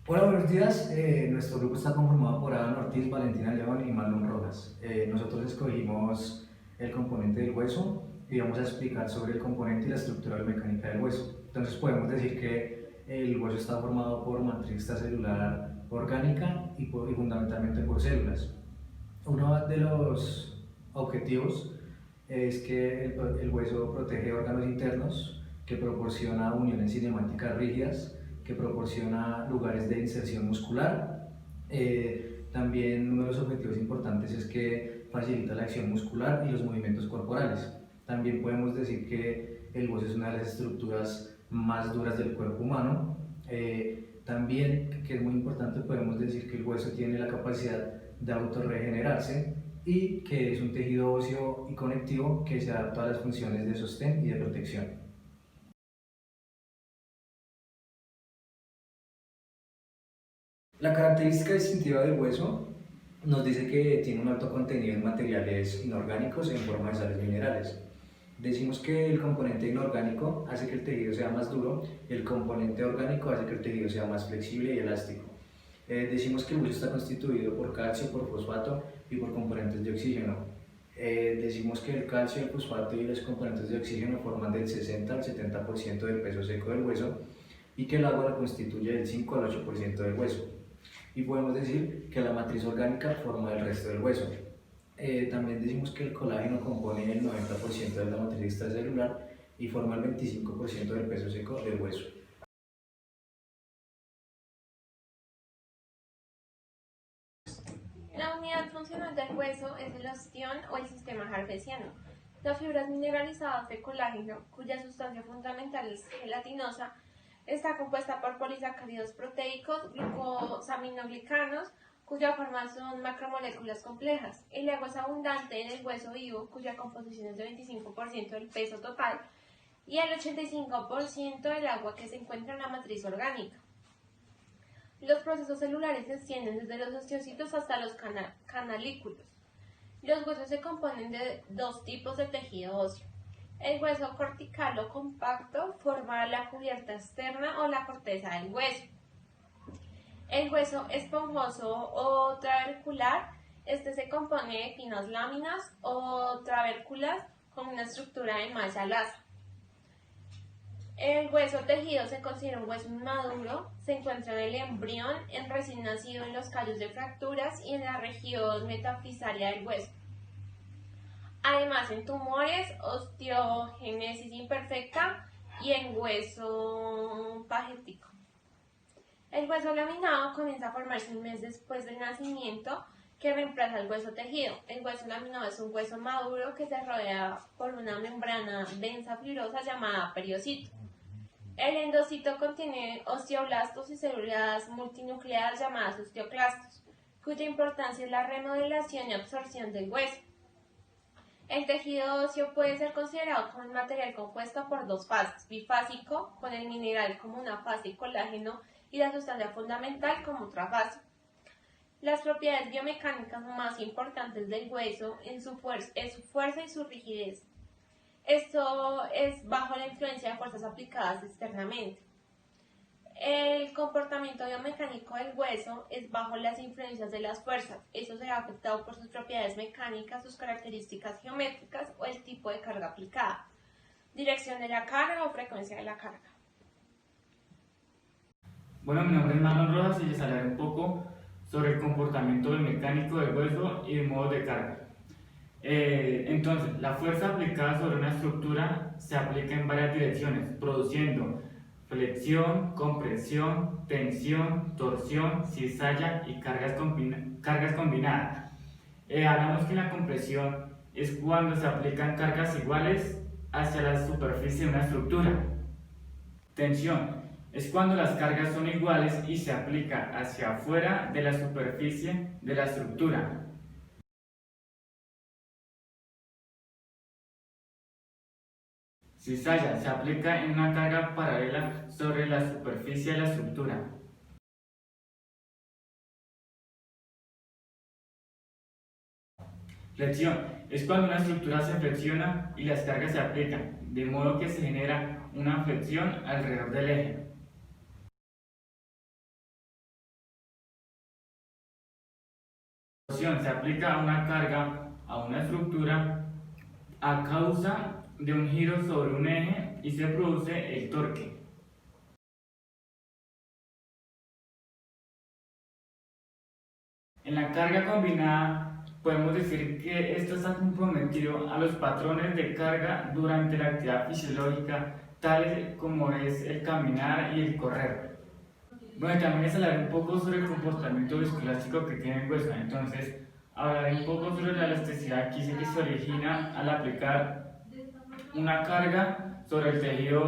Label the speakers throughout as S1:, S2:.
S1: Hola, buenos días. Nuestro grupo está conformado por Adam Ortiz, Valentina León y Marlon Rojas. Nosotros escogimos el componente del hueso y vamos a explicar sobre el componente y la estructura mecánica del hueso. Entonces podemos decir que el hueso está formado por matriz celular orgánica y fundamentalmente por células. Uno de los objetivos es que el hueso protege órganos internos, que proporciona uniones cinemáticas rígidas, que proporciona lugares de inserción muscular. También uno de los objetivos importantes es que facilita la acción muscular y los movimientos corporales. También podemos decir que el hueso es una de las estructuras más duras del cuerpo humano. También, que es muy importante, podemos decir que el hueso tiene la capacidad de autorregenerarse y que es un tejido óseo y conectivo que se adapta a las funciones de sostén y de protección. La característica distintiva del hueso nos dice que tiene un alto contenido en materiales inorgánicos en forma de sales minerales. Decimos que el componente inorgánico hace que el tejido sea más duro y el componente orgánico hace que el tejido sea más flexible y elástico. Decimos que el hueso está constituido por calcio, por fosfato y por componentes de oxígeno. Decimos que el calcio, el fosfato y los componentes de oxígeno forman del 60 al 70% del peso seco del hueso y que el agua lo constituye del 5 al 8% del hueso. Y podemos decir que la matriz orgánica forma el resto del hueso. También decimos que el colágeno compone el 90% de la matriz extracelular y forma el 25% del peso seco del hueso.
S2: La unidad funcional del hueso es el ostión o el sistema harvesiano. Las fibras mineralizadas de colágeno, cuya sustancia fundamental es gelatinosa, está compuesta por polisacáridos proteicos, glucosaminoglicanos, cuya forma son macromoléculas complejas. El agua es abundante en el hueso vivo, cuya composición es de 25% del peso total, y el 85% del agua que se encuentra en la matriz orgánica. Los procesos celulares se extienden desde los osteocitos hasta los canalículos. Los huesos se componen de dos tipos de tejido óseo. El hueso cortical o compacto forma la cubierta externa o la corteza del hueso. El hueso esponjoso o trabecular, este se compone de finas láminas o traberculas con una estructura de malla lasa. El hueso tejido se considera un hueso inmaduro, se encuentra en el embrión, en recién nacido en los callos de fracturas y en la región metafisaria del hueso. Además en tumores, osteogénesis imperfecta y en hueso pagético. El hueso laminado comienza a formarse un mes después del nacimiento, que reemplaza el hueso tejido. El hueso laminado es un hueso maduro que se rodea por una membrana densa fibrosa llamada periocito. El endocito contiene osteoblastos y células multinucleadas llamadas osteoclastos, cuya importancia es la remodelación y absorción del hueso. El tejido óseo puede ser considerado como un material compuesto por dos fases: bifásico, con el mineral como una fase y colágeno y la sustancia fundamental como otra fase. Las propiedades biomecánicas más importantes del hueso es su fuerza y su rigidez. Esto es bajo la influencia de fuerzas aplicadas externamente. El comportamiento biomecánico del hueso es bajo las influencias de las fuerzas. Eso será afectado por sus propiedades mecánicas, sus características geométricas o el tipo de carga aplicada, dirección de la carga o frecuencia de la carga.
S3: Bueno, mi nombre es Marlon Rojas y les hablaré un poco sobre el comportamiento biomecánico del hueso y el modo de carga. Entonces, la fuerza aplicada sobre una estructura se aplica en varias direcciones, produciendo flexión, compresión, tensión, torsión, cizalla y cargas combinadas. Hablamos que la compresión es cuando se aplican cargas iguales hacia la superficie de una estructura. Tensión es cuando las cargas son iguales y se aplica hacia afuera de la superficie de la estructura. Cizalla se aplica en una carga paralela sobre la superficie de la estructura. Flexión es cuando una estructura se flexiona y las cargas se aplican, de modo que se genera una flexión alrededor del eje. Se aplica una carga a una estructura a causa de un giro sobre un eje y se produce el torque. En la carga combinada podemos decir que esto está comprometido a los patrones de carga durante la actividad fisiológica, tales como es el caminar y el correr. Bueno, también les hablaré un poco sobre el comportamiento viscoelástico que tiene el hueso. Entonces, hablaré un poco sobre la elasticidad que dice que se origina al aplicar una carga sobre el tejido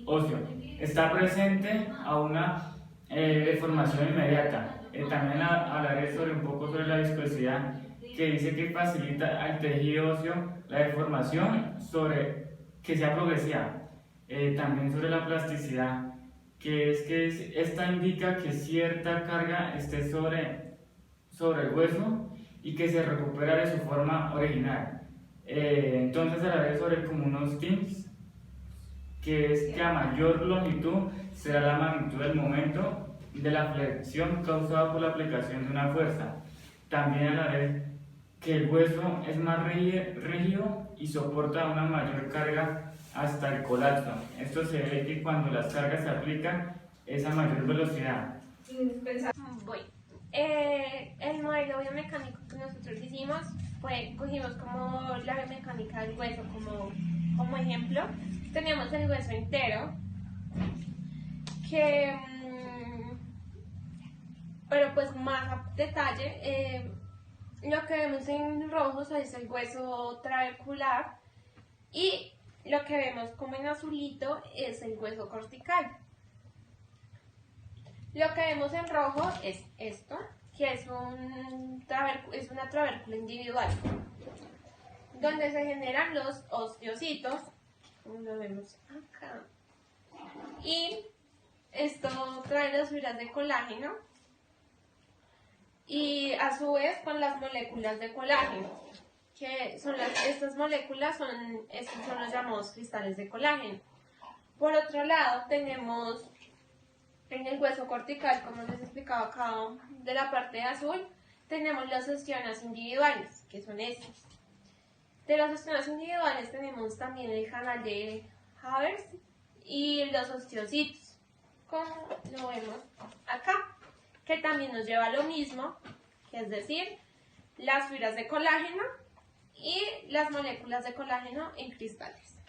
S3: óseo. Está presente a una deformación inmediata. También hablaré un poco sobre la viscosidad, que dice que facilita al tejido óseo la deformación que sea progresiva. También sobre la plasticidad, esta indica que cierta carga esté sobre el hueso y que se recupera de su forma original. Entonces hablaré sobre como unos tips, que es que a mayor longitud será la magnitud del momento de la flexión causada por la aplicación de una fuerza. También hablaré que el hueso es más rígido y soporta una mayor carga hasta el colapso. Esto se ve que cuando las cargas se aplican es a mayor velocidad.
S2: Voy. El modelo biomecánico que nosotros hicimos cogimos como la biomecánica del hueso como ejemplo. Tenemos el hueso entero, pero pues más a detalle, lo que vemos en rojos es el hueso trabecular y lo que vemos como en azulito es el hueso cortical. Lo que vemos en rojo es esto, que es una trabécula individual, donde se generan los osteocitos, como lo vemos acá, y esto trae las fibras de colágeno y a su vez con las moléculas de colágeno, que son estas moléculas estos son los llamados cristales de colágeno. Por otro lado tenemos en el hueso cortical, como les explicaba acá de la parte azul, tenemos las osteonas individuales, que son estas. De las osteonas individuales tenemos también el canal de Haber y los osteocitos, como lo vemos acá, que también nos lleva a lo mismo, que es decir, las fibras de colágeno y las moléculas de colágeno en cristales.